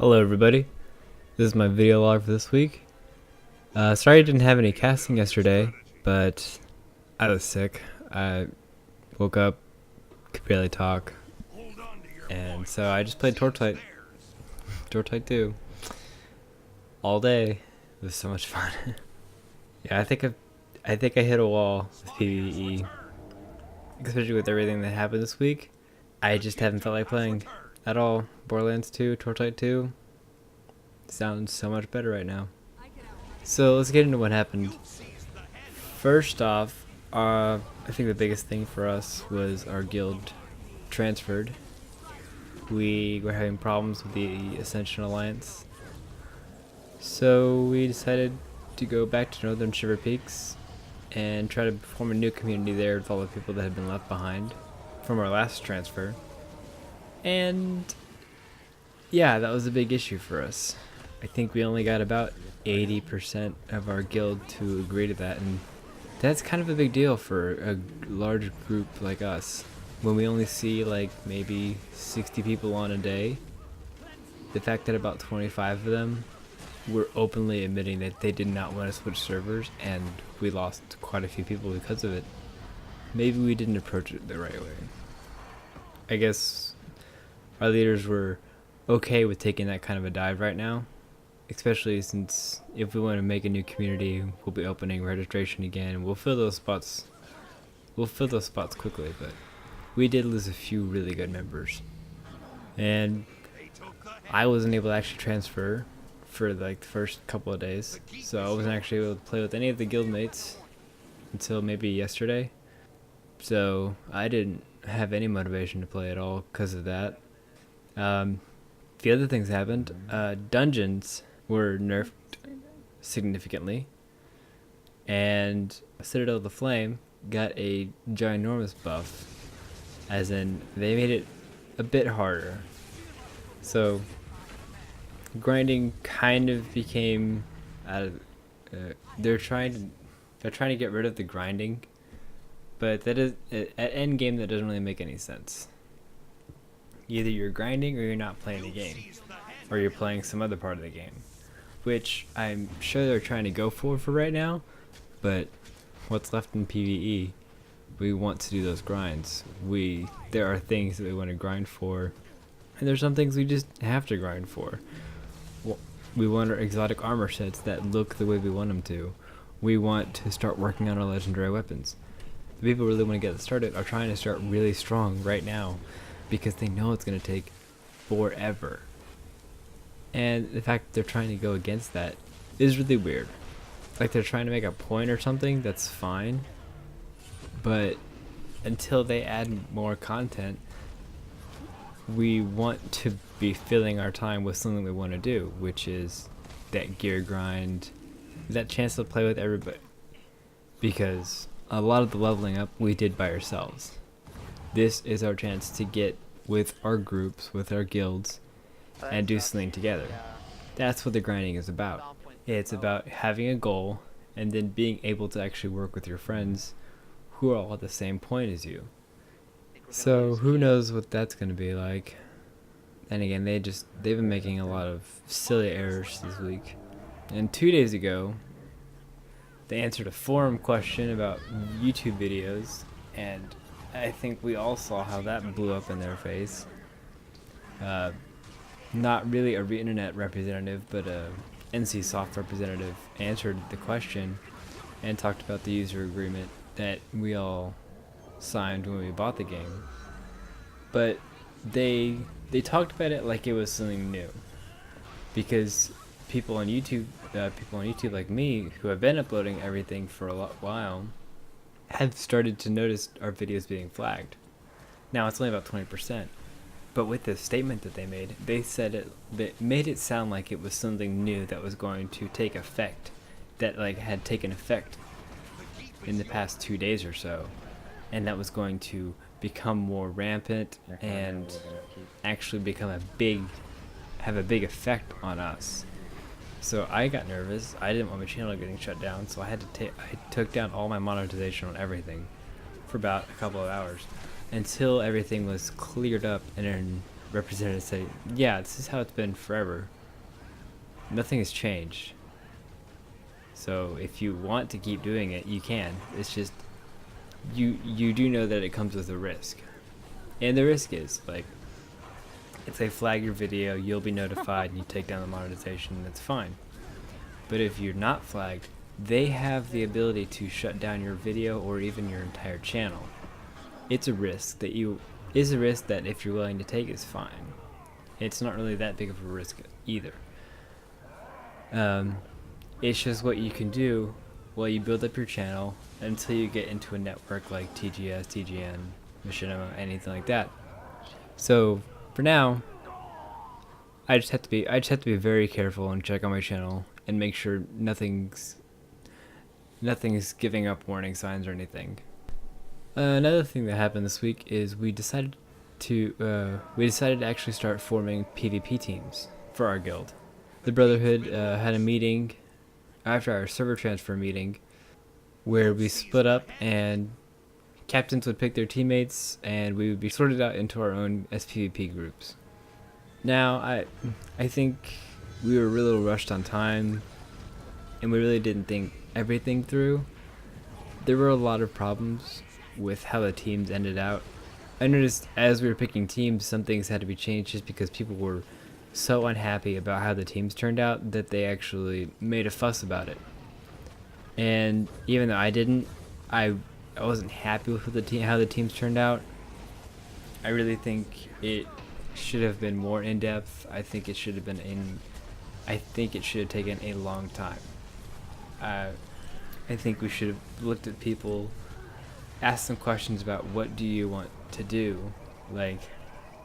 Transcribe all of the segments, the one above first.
Hello everybody, this is my video log for this week. Sorry I didn't have any casting yesterday, but I was sick. I woke up, could barely talk, and so I just played Torchlight 2 all day. It was so much fun. Yeah, I think I hit a wall with PvE, especially with everything that happened this week. I just haven't felt like playing at all. Borderlands 2, Torchlight 2 sounds so much better right now. So let's get into what happened. First off, I think the biggest thing for us was our guild transferred. We were having problems with the Ascension Alliance, so we decided to go back to Northern Shiver Peaks and try to form a new community there with all the people that had been left behind from our last transfer. And yeah, that was a big issue for us. I think we only got about 80% of our guild to agree to that, and that's kind of a big deal for a large group like us. When we only see like maybe 60 people on a day, the fact that about 25 of them were openly admitting that they did not want to switch servers, and we lost quite a few people because of it. Maybe we didn't approach it the right way. I guess our leaders were okay with taking that kind of a dive right now, especially since if we want to make a new community, we'll be opening registration again. We'll fill those spots quickly, but we did lose a few really good members, and I wasn't able to actually transfer for like the first couple of days, so I wasn't actually able to play with any of the guildmates until maybe yesterday. So I didn't have any motivation to play at all because of that. The other things happened. Dungeons were nerfed significantly, and Citadel of the Flame got a ginormous buff, as in they made it a bit harder. So grinding kind of became they're trying to get rid of the grinding, but that is at end game that doesn't really make any sense. Either you're grinding or you're not playing the game, or you're playing some other part of the game, which I'm sure they're trying to go for right now. But what's left in PvE, we want to do those grinds. There are things that we want to grind for, and there's some things we just have to grind for. We want our exotic armor sets that look the way we want them to. We want to start working on our legendary weapons. The people who really want to get started are trying to start really strong right now, because they know it's going to take forever. And the fact that they're trying to go against that is really weird. Like they're trying to make a point or something, that's fine. But until they add more content, we want to be filling our time with something we want to do, which is that gear grind, that chance to play with everybody. Because a lot of the leveling up we did by ourselves. This is our chance to get with our groups, with our guilds, and do something together. That's what the grinding is about. It's about having a goal and then being able to actually work with your friends who are all at the same point as you. So who knows what that's going to be like. And again, they've been making a lot of silly errors this week. And 2 days ago, they answered a forum question about YouTube videos, and I think we all saw how that blew up in their face. Not really a internet representative, but a NCSoft representative answered the question and talked about the user agreement that we all signed when we bought the game. But they talked about it like it was something new, because people on YouTube like me, who have been uploading everything for a while, have started to notice our videos being flagged. Now it's only about 20%, but with the statement that they made, they made it sound like it was something new that was going to take effect, that like had taken effect in the past 2 days or so, and that was going to become more rampant and actually become have a big effect on us. So I got nervous. I didn't want my channel getting shut down, so I took down all my monetization on everything for about a couple of hours until everything was cleared up, and then representatives say, yeah, this is how it's been forever. nothing has changed. So if you want to keep doing it, you can. It's just you do know that it comes with a risk. And the risk is like if they flag your video, you'll be notified and you take down the monetization, that's fine. But if you're not flagged, they have the ability to shut down your video or even your entire channel. It's a risk that if you're willing to take, is fine. It's not really that big of a risk either. It's just what you can do while you build up your channel until you get into a network like TGS, TGN, Machinima, anything like that. So for now, I just have to be very careful and check on my channel and make sure nothing's giving up warning signs or anything. Another thing that happened this week is we decided to actually start forming PvP teams for our guild. The Brotherhood had a meeting after our server transfer meeting where we split up and captains would pick their teammates and we would be sorted out into our own SPVP groups. Now, I think we were a little rushed on time and we really didn't think everything through. There were a lot of problems with how the teams ended out. I noticed as we were picking teams, some things had to be changed just because people were so unhappy about how the teams turned out that they actually made a fuss about it. And even though I wasn't happy with how the teams turned out. I really think it should have been more in depth. I think it should have taken a long time. I think we should have looked at people, asked them questions about what do you want to do. Like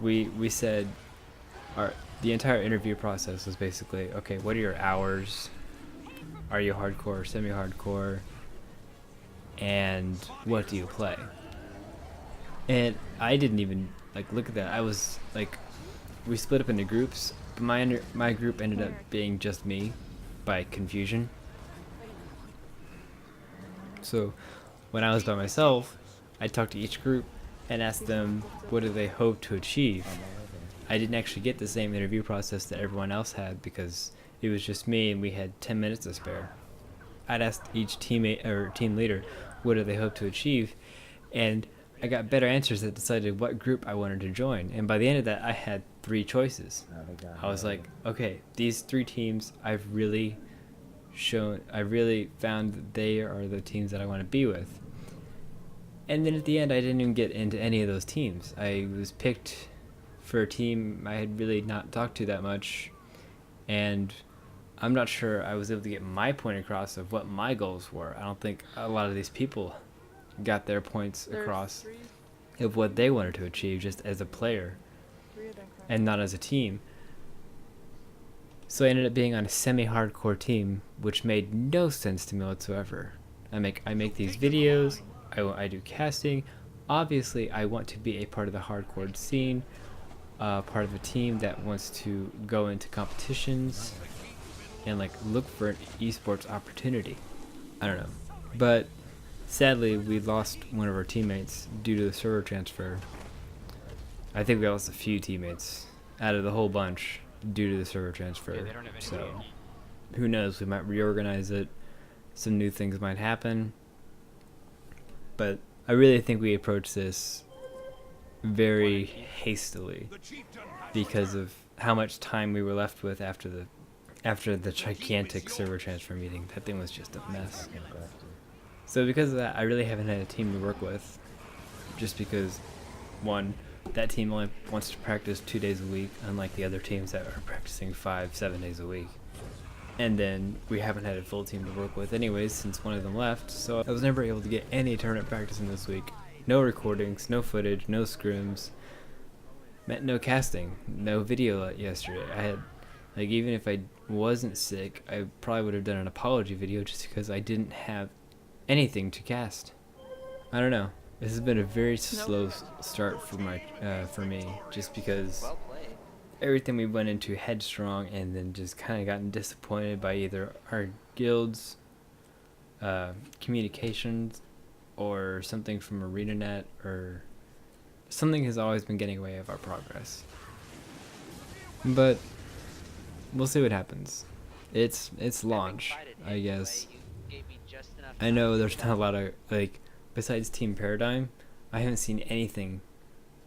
we said the entire interview process was basically, okay, what are your hours? Are you hardcore, semi-hardcore? And what do you play? And I didn't even look at that. I was we split up into groups, but my group ended up being just me by confusion. So when I was by myself, I talked to each group and asked them what do they hope to achieve. I didn't actually get the same interview process that everyone else had because it was just me and we had 10 minutes to spare. I'd asked each teammate or team leader what do they hope to achieve, and I got better answers that decided what group I wanted to join. And by the end of that, I had 3 choices. I was like, okay, these 3 teams I really found that they are the teams that I want to be with. And then at the end, I didn't even get into any of those teams. I was picked for a team I had really not talked to that much, and I'm not sure I was able to get my point across of what my goals were. I don't think a lot of these people got their points across of what they wanted to achieve just as a player and not as a team. So I ended up being on a semi-hardcore team, which made no sense to me whatsoever. I make these videos, I do casting. Obviously, I want to be a part of the hardcore scene, part of a team that wants to go into competitions and look for an esports opportunity. I don't know, but sadly we lost one of our teammates due to the server transfer. I think we lost a few teammates out of the whole bunch due to the server transfer. So who knows, we might reorganize it, some new things might happen, but I really think we approached this very hastily because of how much time we were left with after the gigantic server transfer meeting. That thing was just a mess. So because of that, I really haven't had a team to work with, just because, one, that team only wants to practice 2 days a week, unlike the other teams that are practicing 5-7 days a week. And then we haven't had a full team to work with anyways since one of them left, so I was never able to get any tournament practice in this week. No recordings, no footage, no scrims, no casting, no video yesterday. I had, even if I wasn't sick, I probably would have done an apology video just because I didn't have anything to cast. I don't know. This has been a very slow start for me, just because everything we went into headstrong and then just kind of gotten disappointed by either our guild's communications or something from ArenaNet, or something has always been getting in the way of our progress. But we'll see what happens. It's launch, I guess. I know there's not a lot of, like, besides Team Paradigm, I haven't seen anything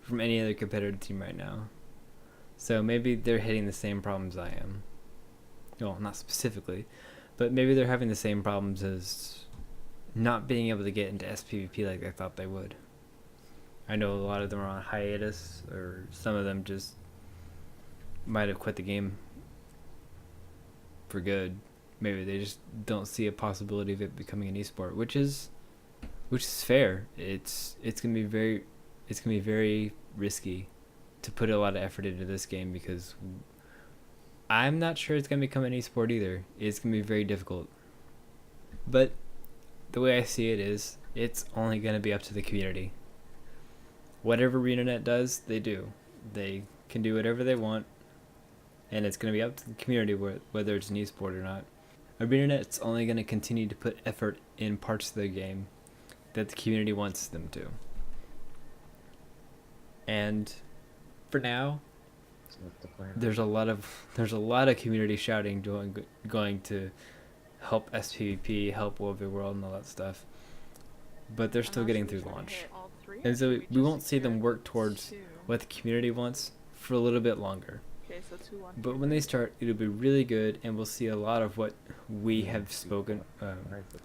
from any other competitive team right now. So maybe they're hitting the same problems I am. Well, not specifically, but maybe they're having the same problems as not being able to get into SPVP like they thought they would. I know a lot of them are on hiatus, or some of them just might have quit the game for good. Maybe they just don't see a possibility of it becoming an esport, which is fair. It's gonna be very risky to put a lot of effort into this game, because I'm not sure it's gonna become an esport either. It's gonna be very difficult. But the way I see it is, it's only gonna be up to the community. Whatever ArenaNet does, they do. They can do whatever they want, and it's gonna be up to the community whether it's an esport or not. ArenaNet's only gonna continue to put effort in parts of the game that the community wants them to. And for now, there's a lot of community shouting going to help SPVP, help World v World, and all that stuff. But they're still getting through launch, and so we won't see them work towards what the community wants for a little bit longer. But when they start, it'll be really good, and we'll see a lot of what we have spoken, a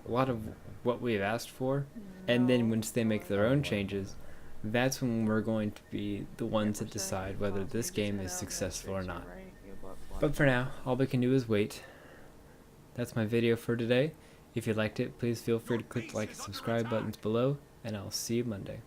lot of what we have asked for, and then once they make their own changes, that's when we're going to be the ones that decide whether this game is successful or not. But for now, all we can do is wait. That's my video for today. If you liked it, please feel free to click the like and subscribe buttons below, and I'll see you Monday.